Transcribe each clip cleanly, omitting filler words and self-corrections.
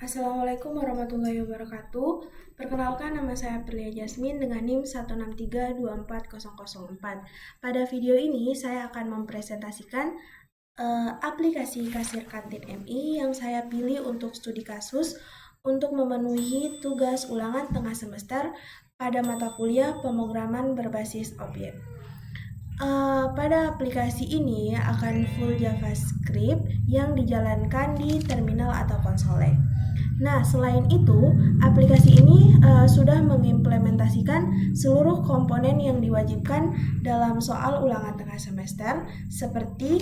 Assalamualaikum warahmatullahi wabarakatuh. Perkenalkan, nama saya Aprilia Jasmine dengan NIM 163240004. Pada video ini saya akan mempresentasikan aplikasi kasir kantin MI yang saya pilih untuk studi kasus untuk memenuhi tugas ulangan tengah semester pada mata kuliah pemrograman berbasis objek. Pada aplikasi ini akan full JavaScript yang dijalankan di terminal atau konsole. Nah, selain itu, aplikasi ini sudah mengimplementasikan seluruh komponen yang diwajibkan dalam soal ulangan tengah semester seperti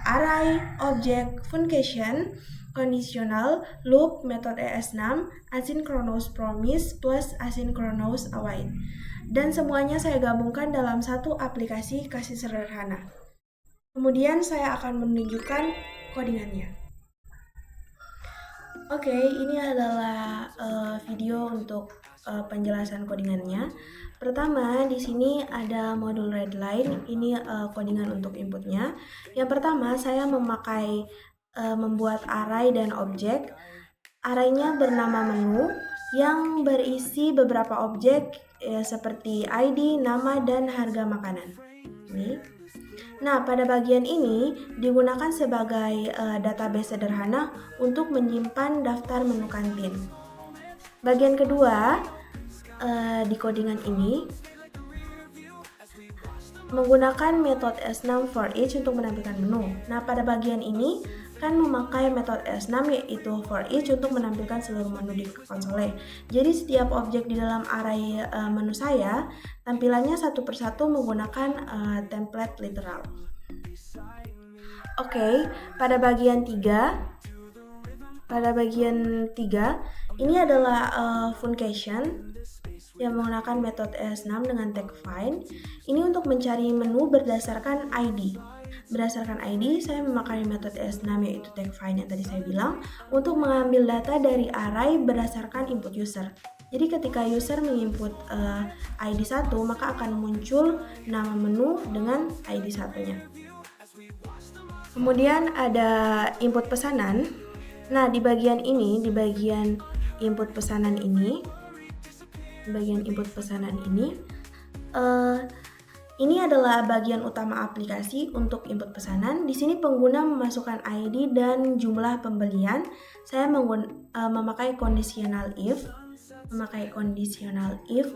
array, object, function, conditional, loop, method ES6, asynchronous promise, plus asynchronous await. Dan semuanya saya gabungkan dalam satu aplikasi kasih sederhana. Kemudian saya akan menunjukkan codingannya. Oke, ini adalah video untuk penjelasan codingannya. Pertama, di sini ada modul readline. Ini codingan untuk inputnya. Yang pertama, saya membuat array dan objek. Arraynya bernama menu yang berisi beberapa objek seperti ID, nama, dan harga makanan. Ini. Nah, pada bagian ini digunakan sebagai database sederhana untuk menyimpan daftar menu kantin. Bagian kedua di codingan ini menggunakan metode S6 for each untuk menampilkan menu. Nah, pada bagian ini kan memakai metode S6 yaitu for each untuk menampilkan seluruh menu di konsole. Jadi setiap objek di dalam array menu saya tampilannya satu persatu menggunakan template literal. Oke, pada bagian 3 ini adalah function yang menggunakan metode S6 dengan tag find. Ini untuk mencari menu berdasarkan ID. Berdasarkan ID, saya memakai metode S6 yaitu tag find yang tadi saya bilang untuk mengambil data dari array berdasarkan input user. Jadi ketika user menginput ID 1, maka akan muncul nama menu dengan ID 1-nya. Kemudian ada input pesanan. Nah, di bagian input pesanan ini, ini adalah bagian utama aplikasi untuk input pesanan. Di sini pengguna memasukkan ID dan jumlah pembelian. Saya memakai conditional if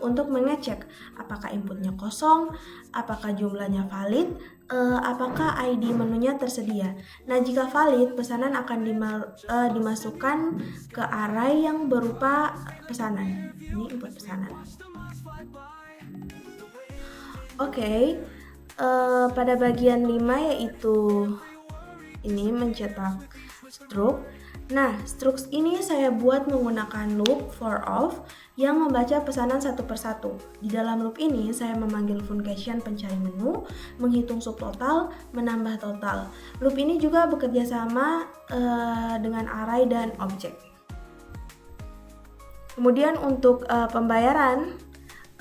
untuk mengecek apakah inputnya kosong, apakah jumlahnya valid, apakah ID menunya tersedia. Nah, jika valid, pesanan akan dimasukkan ke array yang berupa pesanan. Ini input pesanan. Oke, pada bagian 5 yaitu ini mencetak struct. Nah, struct ini saya buat menggunakan loop for of yang membaca pesanan satu persatu. Di dalam loop ini saya memanggil function pencari menu, menghitung subtotal, menambah total. Loop ini juga bekerja sama dengan array dan objek. Kemudian untuk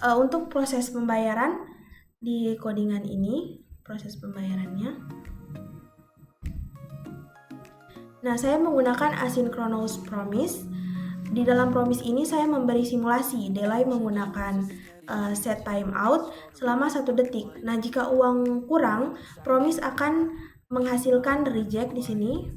untuk proses pembayaran di codingan ini, proses pembayarannya. Nah, saya menggunakan asynchronous promise. Di dalam promise ini saya memberi simulasi delay menggunakan set timeout selama 1 detik. Nah, jika uang kurang, promise akan menghasilkan reject di sini.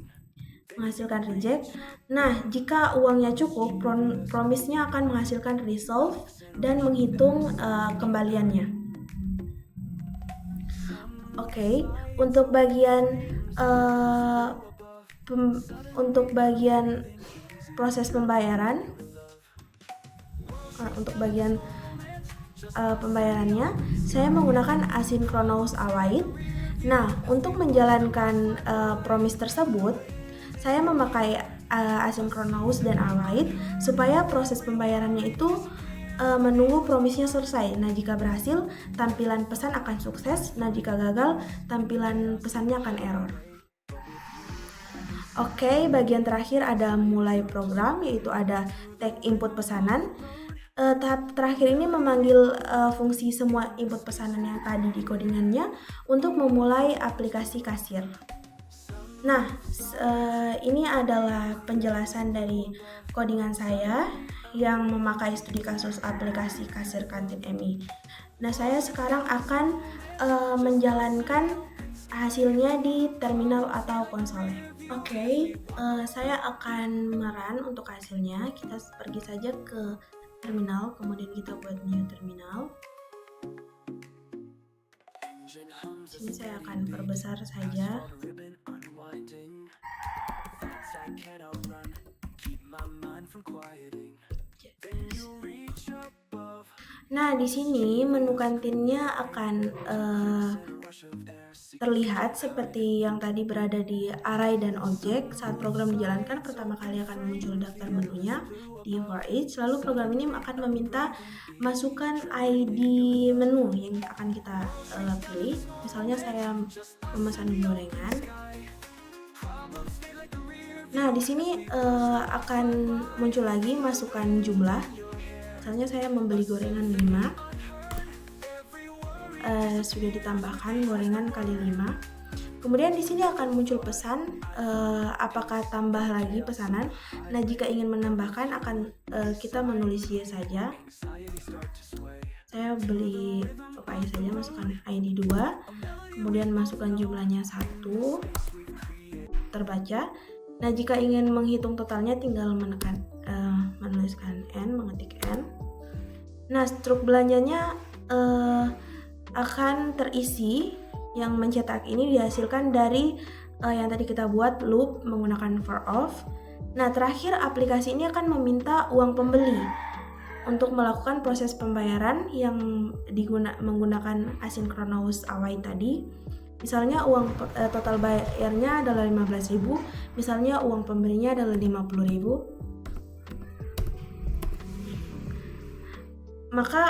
Menghasilkan reject. Nah, jika uangnya cukup, promise-nya akan menghasilkan resolve dan menghitung kembaliannya. Oke, untuk bagian proses pembayaran, pembayarannya saya menggunakan asynchronous await. Nah, untuk menjalankan promise tersebut, saya memakai asynchronous dan await supaya proses pembayarannya itu menunggu promise-nya selesai. Nah, jika berhasil, tampilan pesan akan sukses. Nah, jika gagal, tampilan pesannya akan error. Oke, bagian terakhir ada mulai program, yaitu ada tag input pesanan. Tahap terakhir ini memanggil fungsi semua input pesanan yang tadi di codingannya untuk memulai aplikasi kasir. Nah, ini adalah penjelasan dari codingan saya yang memakai studi kasus aplikasi kasir kantin MI. Nah, saya sekarang akan menjalankan hasilnya di terminal atau konsole. Oke, saya akan merun untuk hasilnya. Kita pergi saja ke terminal, kemudian kita buat new terminal. Sini saya akan perbesar saja. Nah, di sini menu kantinnya akan terlihat seperti yang tadi berada di array dan objek. Saat program dijalankan, pertama kali akan muncul daftar menunya di for each. Lalu program ini akan meminta masukkan ID menu yang akan kita pilih. Misalnya saya memesan gorengan. Nah, di sini akan muncul lagi masukkan jumlah. Misalnya saya membeli gorengan 5. Sudah ditambahkan gorengan kali 5. Kemudian di sini akan muncul pesan apakah tambah lagi pesanan. Nah, jika ingin menambahkan akan kita menulis yes saja. Saya beli papai saja, masukkan ID 2. Kemudian masukkan jumlahnya 1. Terbaca. Nah, jika ingin menghitung totalnya tinggal menuliskan N, mengetik N. Nah, struk belanjanya akan terisi. Yang mencetak ini dihasilkan dari yang tadi kita buat loop menggunakan for of. Nah, terakhir aplikasi ini akan meminta uang pembeli untuk melakukan proses pembayaran yang menggunakan asynchronous await tadi. Misalnya uang total bayarnya adalah 15.000, misalnya uang pembelinya adalah 50.000. Maka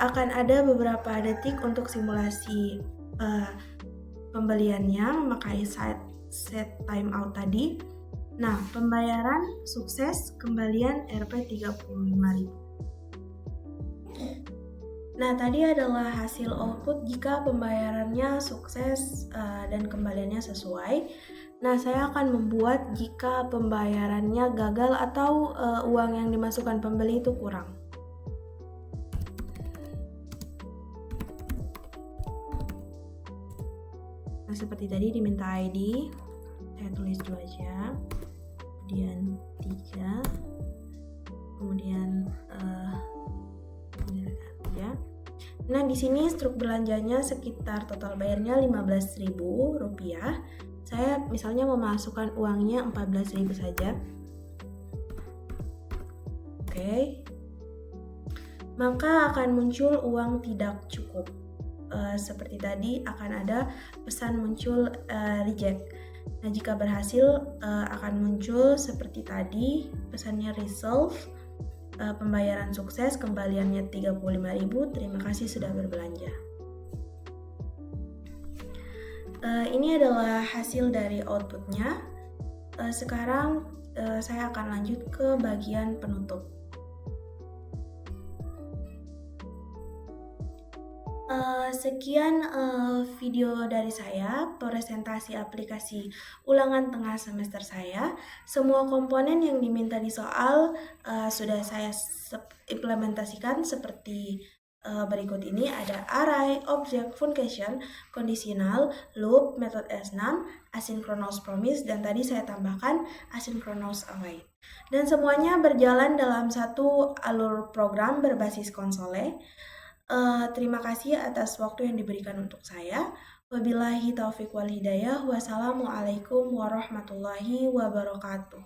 akan ada beberapa detik untuk simulasi pembeliannya memakai set timeout tadi. Nah, pembayaran sukses, kembalian Rp 35.000. Nah, tadi adalah hasil output jika pembayarannya sukses dan kembaliannya sesuai. Nah, saya akan membuat jika pembayarannya gagal atau uang yang dimasukkan pembeli itu kurang. Nah, seperti tadi diminta ID, saya tulis 2 aja, kemudian 3, kemudian ya. Nah, di sini struk belanjanya sekitar total bayarnya Rp15.000. Saya misalnya memasukkan uangnya 14.000 saja. Oke. Maka akan muncul uang tidak cukup. Seperti tadi akan ada pesan muncul reject. Nah, jika berhasil akan muncul seperti tadi pesannya resolve. Pembayaran sukses, kembaliannya 35.000. Terima kasih sudah berbelanja. Ini adalah hasil dari outputnya. Sekarang saya akan lanjut ke bagian penutup. Sekian video dari saya, presentasi aplikasi ulangan tengah semester saya. Semua komponen yang diminta di soal sudah saya implementasikan seperti berikut ini. Ada array, object, function, conditional, loop, method S6, asynchronous promise, dan tadi saya tambahkan asynchronous await. Dan semuanya berjalan dalam satu alur program berbasis konsole. Terima kasih atas waktu yang diberikan untuk saya. Wabillahi taufiq wal hidayah. Wassalamualaikum warahmatullahi wabarakatuh.